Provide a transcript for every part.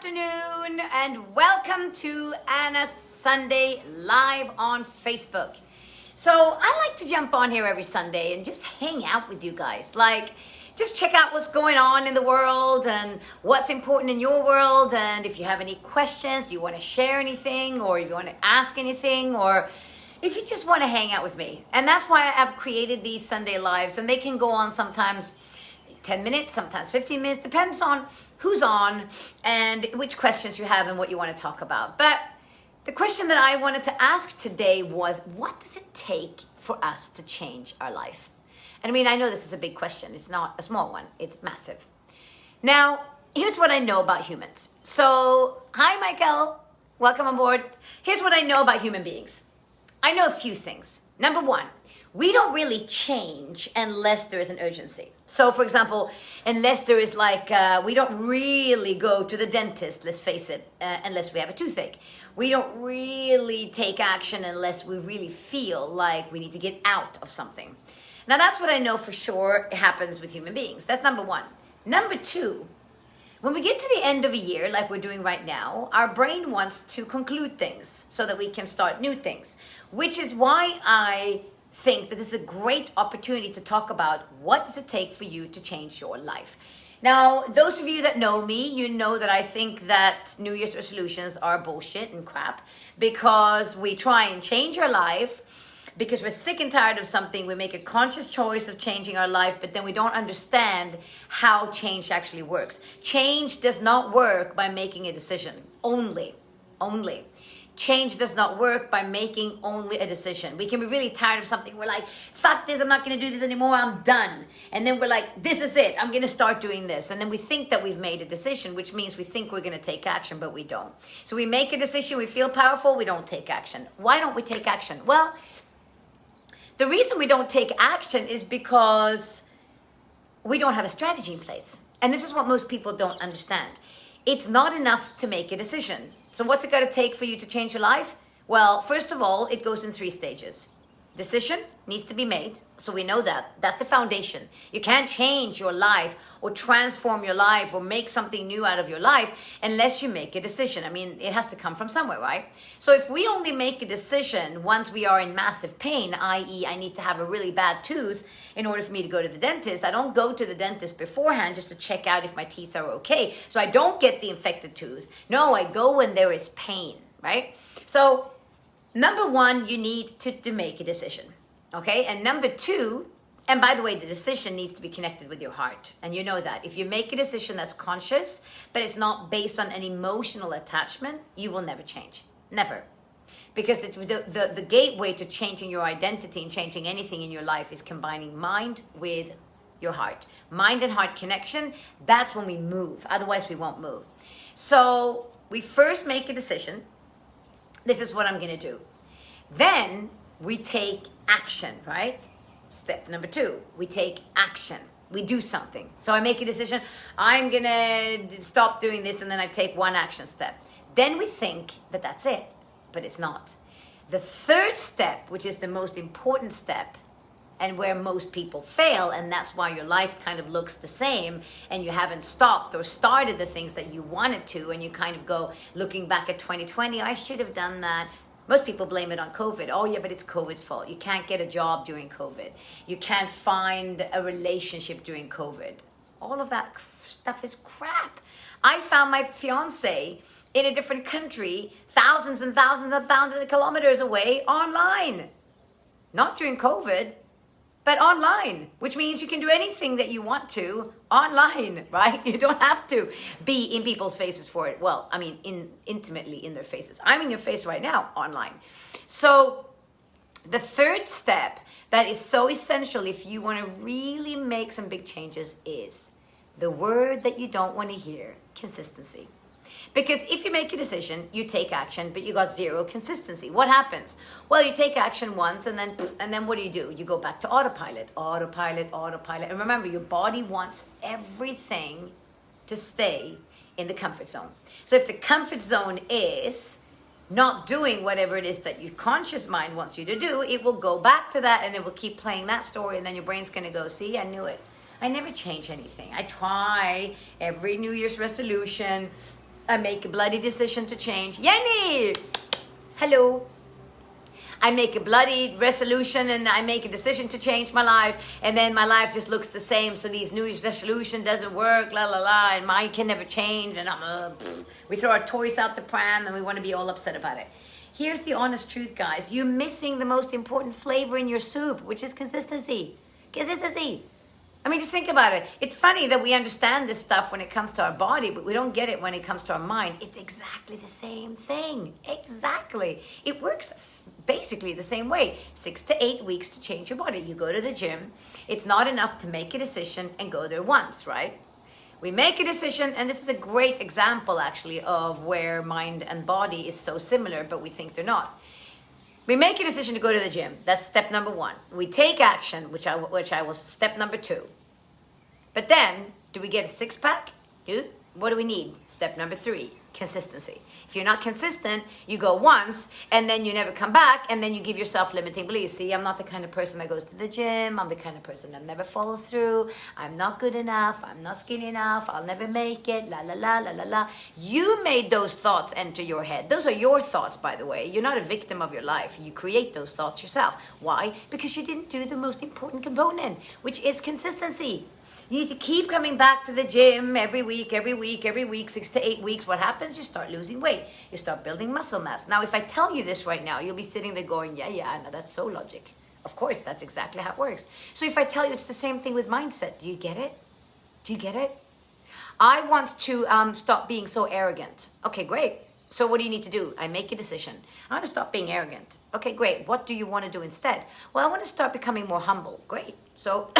afternoon and welcome to Anna's Sunday Live on Facebook. So I like to jump on here every Sunday and just hang out with you guys. Just check out what's going on in the world and what's important in your world. And if you have any questions, you want to share anything, or if you want to ask anything, or if you just want to hang out with me. And that's why I've created these Sunday Lives, and they can go on sometimes 10 minutes, sometimes 15 minutes, depends on who's on and which questions you have and what you want to talk about. But the question that I wanted to ask today was, what does it take for us to change our life? And I mean, I know this is a big question. It's not a small one. It's massive. Now, here's what I know about humans. So, hi, Michael. Welcome on board. Here's what I know about human beings. I know a few things. Number one, we don't really change unless there is an urgency. So, for example, unless there is we don't really go to the dentist, let's face it, unless we have a toothache. We don't really take action unless we really feel like we need to get out of something. Now, that's what I know for sure happens with human beings. That's number one. Number two, when we get to the end of a year, like we're doing right now, our brain wants to conclude things so that we can start new things, which is why I think that this is a great opportunity to talk about what does it take for you to change your life. Now, those of you that know me, you know that I think that New Year's resolutions are bullshit and crap, because we try and change our life because we're sick and tired of something. We make a conscious choice of changing our life, but then we don't understand how change actually works. Change does not work by making a decision only. Change does not work by making only a decision. We can be really tired of something. We're like, fuck this, I'm not going to do this anymore, I'm done. And then we're like, this is it, I'm going to start doing this. And then we think that we've made a decision, which means we think we're going to take action, but we don't. So we make a decision, we feel powerful, we don't take action. Why don't we take action? Well, the reason we don't take action is because we don't have a strategy in place. And this is what most people don't understand. It's not enough to make a decision. So what's it going to take for you to change your life? Well, first of all, it goes in 3 stages. Decision needs to be made. So we know that. That's the foundation. You can't change your life or transform your life or make something new out of your life unless you make a decision. I mean, it has to come from somewhere, right? So if we only make a decision once we are in massive pain, i.e. I need to have a really bad tooth in order for me to go to the dentist, I don't go to the dentist beforehand just to check out if my teeth are okay, so I don't get the infected tooth. No, I go when there is pain, right? So number one, you need to make a decision, okay? And number two, and by the way, the decision needs to be connected with your heart. And you know that. If you make a decision that's conscious, but it's not based on an emotional attachment, you will never change. Never. Because the gateway to changing your identity and changing anything in your life is combining mind with your heart. Mind and heart connection, that's when we move. Otherwise, we won't move. So we first make a decision. This is what I'm going to do. Then we take action, right? Step number 2, we take action. We do something. So I make a decision. I'm going to stop doing this, and then I take one action step. Then we think that that's it, but it's not. The third step, which is the most important step, and where most people fail, and that's why your life kind of looks the same, and you haven't stopped or started the things that you wanted to, and you kind of go looking back at 2020, I should have done that. Most people blame it on COVID. Oh yeah, but it's COVID's fault. You can't get a job during COVID. You can't find a relationship during COVID. All of that stuff is crap. I found my fiance in a different country, thousands and thousands and thousands of kilometers away, online. Not during COVID, but online, which means you can do anything that you want to online, right? You don't have to be in people's faces for it. Well, I mean, intimately in their faces. I'm in your face right now, online. So the third step that is so essential if you want to really make some big changes is the word that you don't want to hear, consistency. Because if you make a decision, you take action, but you got zero consistency. What happens? Well, you take action once, and then what do? You go back to autopilot. And remember, your body wants everything to stay in the comfort zone. So if the comfort zone is not doing whatever it is that your conscious mind wants you to do, it will go back to that, and it will keep playing that story, and then your brain's going to go, see, I knew it. I never change anything. I try every New Year's resolution. I make a bloody decision to change. Jenny! Hello. I make a bloody resolution and I make a decision to change my life, and then my life just looks the same. So these New Year's resolution doesn't work, la la la, and mine can never change. And we throw our toys out the pram and we want to be all upset about it. Here's the honest truth, guys. You're missing the most important flavor in your soup, which is consistency. Consistency. I mean, just think about it. It's funny that we understand this stuff when it comes to our body, but we don't get it when it comes to our mind. It's exactly the same thing. Exactly. It works basically the same way. 6 to 8 weeks to change your body. You go to the gym. It's not enough to make a decision and go there once, right? We make a decision, and this is a great example actually of where mind and body is so similar, but we think they're not. We make a decision to go to the gym. That's step number 1. We take action, which I was step number 2. But then, do we get a six-pack? No. What do we need? Step number 3, consistency. If you're not consistent, you go once, and then you never come back, and then you give yourself limiting beliefs. See, I'm not the kind of person that goes to the gym. I'm the kind of person that never follows through. I'm not good enough. I'm not skinny enough. I'll never make it. La, la, la, la, la, la. You made those thoughts enter your head. Those are your thoughts, by the way. You're not a victim of your life. You create those thoughts yourself. Why? Because you didn't do the most important component, which is consistency. You need to keep coming back to the gym every week, 6 to 8 weeks. What happens? You start losing weight. You start building muscle mass. Now, if I tell you this right now, you'll be sitting there going, yeah, no, that's so logic. Of course, that's exactly how it works. So if I tell you it's the same thing with mindset, do you get it? Do you get it? I want to stop being so arrogant. Okay, great. So what do you need to do? I make a decision. I want to stop being arrogant. Okay, great. What do you want to do instead? Well, I want to start becoming more humble. Great. So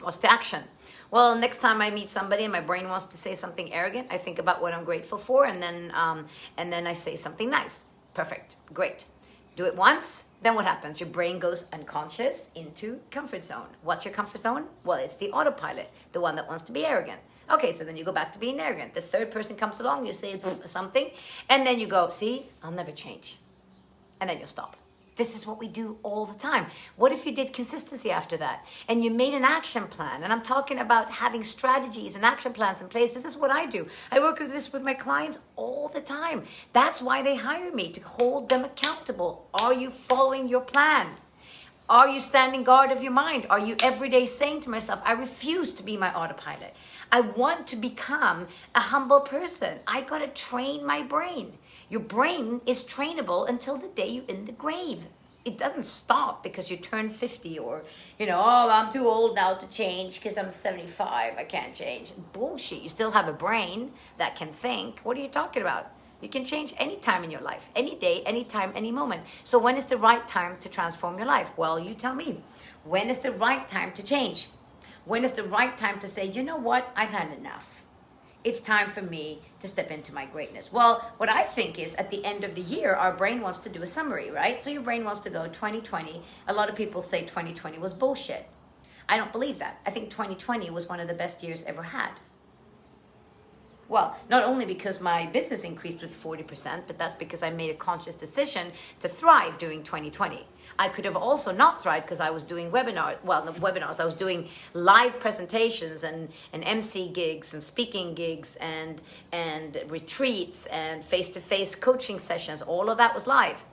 what's the action? Well, next time I meet somebody and my brain wants to say something arrogant, I think about what I'm grateful for, and then I say something nice. Perfect. Great. Do it once, then what happens? Your brain goes unconscious into comfort zone. What's your comfort zone? Well, it's the autopilot, the one that wants to be arrogant. Okay, so then you go back to being arrogant. The third person comes along, you say something, and then you go, see, I'll never change. And then you'll stop. This is what we do all the time. What if you did consistency after that and you made an action plan? And I'm talking about having strategies and action plans in place. This is what I do. I work with this with my clients all the time. That's why they hire me, to hold them accountable. Are you following your plan? Are you standing guard of your mind? Are you every day saying to myself, I refuse to be my autopilot. I want to become a humble person. I got to train my brain. Your brain is trainable until the day you're in the grave. It doesn't stop because you turn 50 or, oh, I'm too old now to change because I'm 75. I can't change. Bullshit. You still have a brain that can think. What are you talking about? You can change any time in your life, any day, any time, any moment. So when is the right time to transform your life? Well, you tell me. When is the right time to change? When is the right time to say, you know what? I've had enough. It's time for me to step into my greatness. Well, what I think is at the end of the year, our brain wants to do a summary, right? So your brain wants to go 2020. A lot of people say 2020 was bullshit. I don't believe that. I think 2020 was one of the best years ever had. Well, not only because my business increased with 40%, but that's because I made a conscious decision to thrive during 2020. I could have also not thrived because I was doing webinars. I was doing live presentations and MC gigs and speaking gigs and retreats and face-to-face coaching sessions. All of that was live.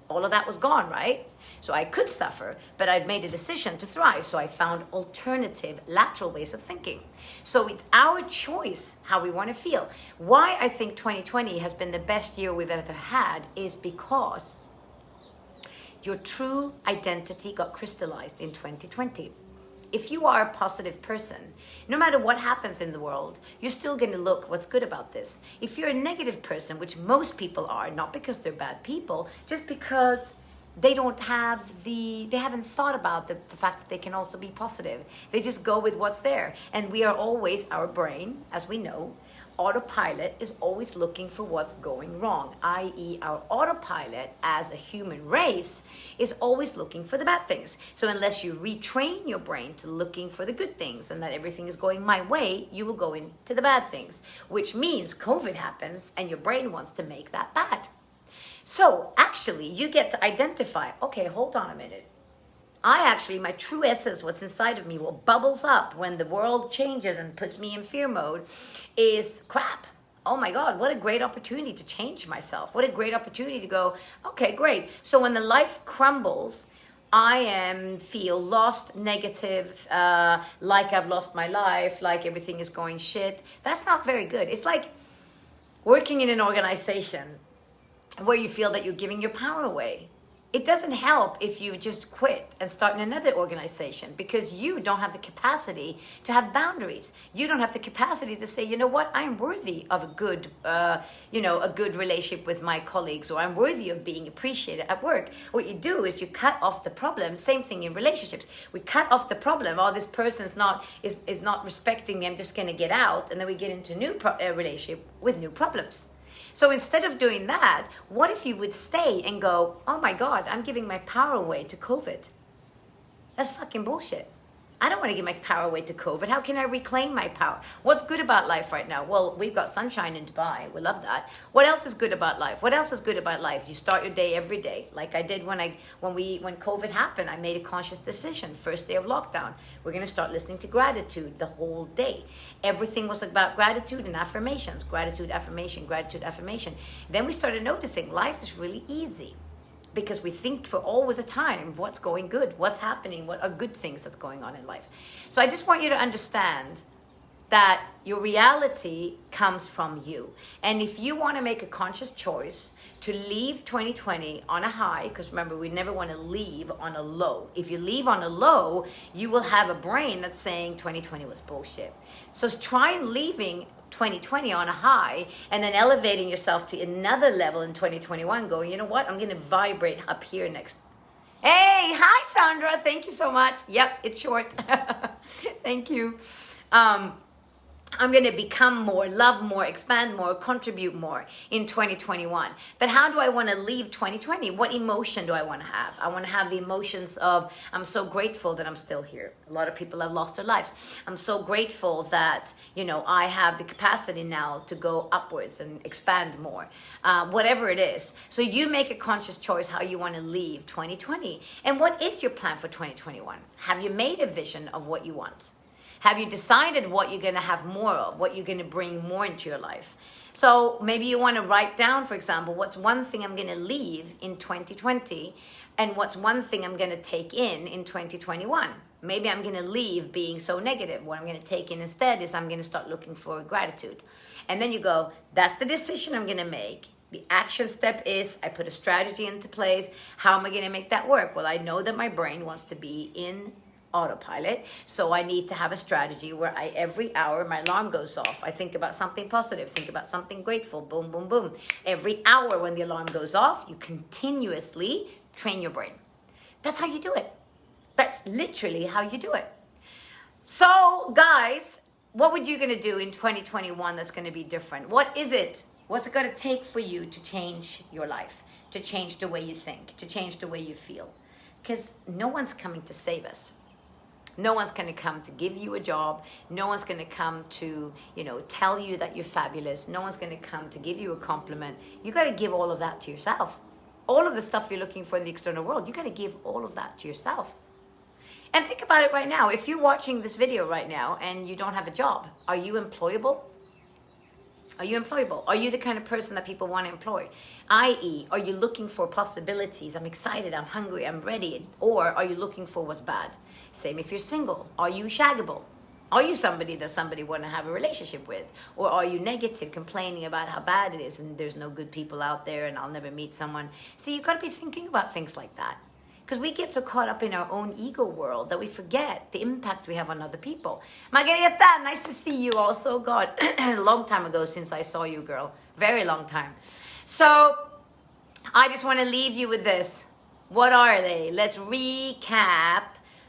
All of that was gone, right? So I could suffer, but I've made a decision to thrive. So I found alternative lateral ways of thinking. So it's our choice how we want to feel. Why I think 2020 has been the best year we've ever had is because your true identity got crystallized in 2020. If you are a positive person, no matter what happens in the world, you're still going to look what's good about this. If you're a negative person, which most people are, not because they're bad people, just because they haven't thought about the fact that they can also be positive. They just go with what's there. And we are always, our brain, as we know, autopilot is always looking for what's going wrong, i.e. our autopilot as a human race is always looking for the bad things. So unless you retrain your brain to looking for the good things and that everything is going my way, you will go into the bad things, which means COVID happens and your brain wants to make that bad. So actually you get to identify, okay, hold on a minute. My true essence, what's inside of me, what bubbles up when the world changes and puts me in fear mode is crap. oh my God, what a great opportunity to change myself. What a great opportunity to go, okay, great. So when the life crumbles, feel lost, negative, like I've lost my life, like everything is going shit. That's not very good. It's like working in an organization where you feel that you're giving your power away. It doesn't help if you just quit and start in another organization, because you don't have the capacity to have boundaries. You don't have the capacity to say, you know what, I'm worthy of a good, a good relationship with my colleagues, or I'm worthy of being appreciated at work. What you do is you cut off the problem. Same thing in relationships. We cut off the problem. Oh, this person's is not respecting me. I'm just going to get out, and then we get into a new relationship with new problems. So instead of doing that, what if you would stay and go, oh my God, I'm giving my power away to COVID. That's fucking bullshit. I don't want to give my power away to COVID. How can I reclaim my power? What's good about life right now? Well, we've got sunshine in Dubai. We love that. What else is good about life? What else is good about life? You start your day every day. Like I did when COVID happened, I made a conscious decision. First day of lockdown, we're going to start listening to gratitude the whole day. Everything was about gratitude and affirmations. Gratitude, affirmation, gratitude, affirmation. Then we started noticing life is really easy, because we think for all the time of what's going good, what's happening, what are good things that's going on in life. So I just want you to understand that your reality comes from you. And if you want to make a conscious choice to leave 2020 on a high, because remember, we never want to leave on a low. If you leave on a low, you will have a brain that's saying 2020 was bullshit. So try leaving 2020 on a high and then elevating yourself to another level in 2021, going, you know what, I'm going to vibrate up here next. Hey, hi Sandra, thank you so much. Yep, it's short. Thank you. I'm going to become more, love more, expand more, contribute more in 2021. But how do I want to leave 2020? What emotion do I want to have? I want to have the emotions of, I'm so grateful that I'm still here. A lot of people have lost their lives. I'm so grateful that, I have the capacity now to go upwards and expand more, whatever it is. So you make a conscious choice how you want to leave 2020. And what is your plan for 2021? Have you made a vision of what you want? Have you decided what you're going to have more of, what you're going to bring more into your life? So maybe you want to write down, for example, what's one thing I'm going to leave in 2020, and what's one thing I'm going to take in 2021. Maybe I'm going to leave being so negative. What I'm going to take in instead is I'm going to start looking for gratitude. And then you go, that's the decision I'm going to make. The action step is I put a strategy into place. How am I going to make that work? Well, I know that my brain wants to be in autopilot, so I need to have a strategy where every hour my alarm goes off, I think about something positive, think about something grateful, boom, boom, boom. Every hour when the alarm goes off, you continuously train your brain. That's how you do it. That's literally how you do it. So guys, what would you gonna do in 2021 that's gonna be different? What is it? What's it gonna take for you to change your life, to change the way you think, to change the way you feel? Because no one's coming to save us. No one's going to come to give you a job. No one's going to come to, tell you that you're fabulous. No one's going to come to give you a compliment. You got to give all of that to yourself. All of the stuff you're looking for in the external world, you got to give all of that to yourself. And think about it right now. If you're watching this video right now and you don't have a job, are you employable? Are you employable? Are you the kind of person that people want to employ? I.e., are you looking for possibilities? I'm excited, I'm hungry, I'm ready. Or are you looking for what's bad? Same if you're single. Are you shaggable? Are you somebody that somebody want to have a relationship with? Or are you negative, complaining about how bad it is and there's no good people out there and I'll never meet someone? See, you've got to be thinking about things like that. Because we get so caught up in our own ego world that we forget the impact we have on other people. Margareta, nice to see you also. God, a long time ago since I saw you, girl. Very long time. So I just want to leave you with this. What are they? Let's recap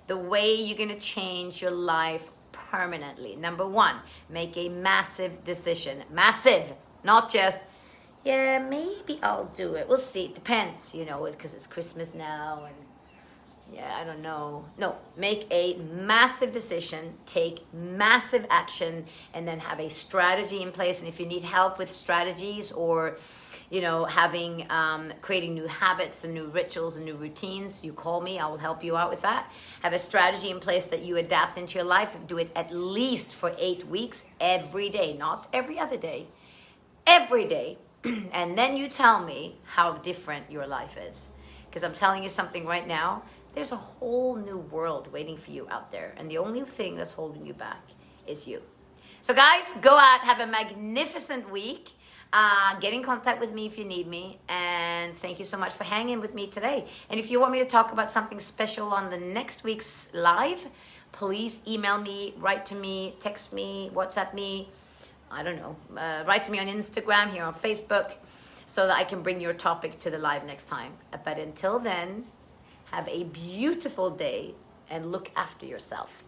the way you're going to change your life permanently. Number one, make a massive decision. Massive, not just, yeah, maybe I'll do it. We'll see. It depends, because it's Christmas now and yeah, I don't know. No, make a massive decision, take massive action, and then have a strategy in place. And if you need help with strategies or, creating new habits and new rituals and new routines, you call me, I will help you out with that. Have a strategy in place that you adapt into your life. Do it at least for 8 weeks every day, not every other day. every day. And then you tell me how different your life is. Because I'm telling you something right now, there's a whole new world waiting for you out there. And the only thing that's holding you back is you. So guys, go out, have a magnificent week. Get in contact with me if you need me. And thank you so much for hanging with me today. And if you want me to talk about something special on the next week's live, please email me, write to me, text me, WhatsApp me. I don't know, write to me on Instagram, here on Facebook, so that I can bring your topic to the live next time. But until then, have a beautiful day and look after yourself.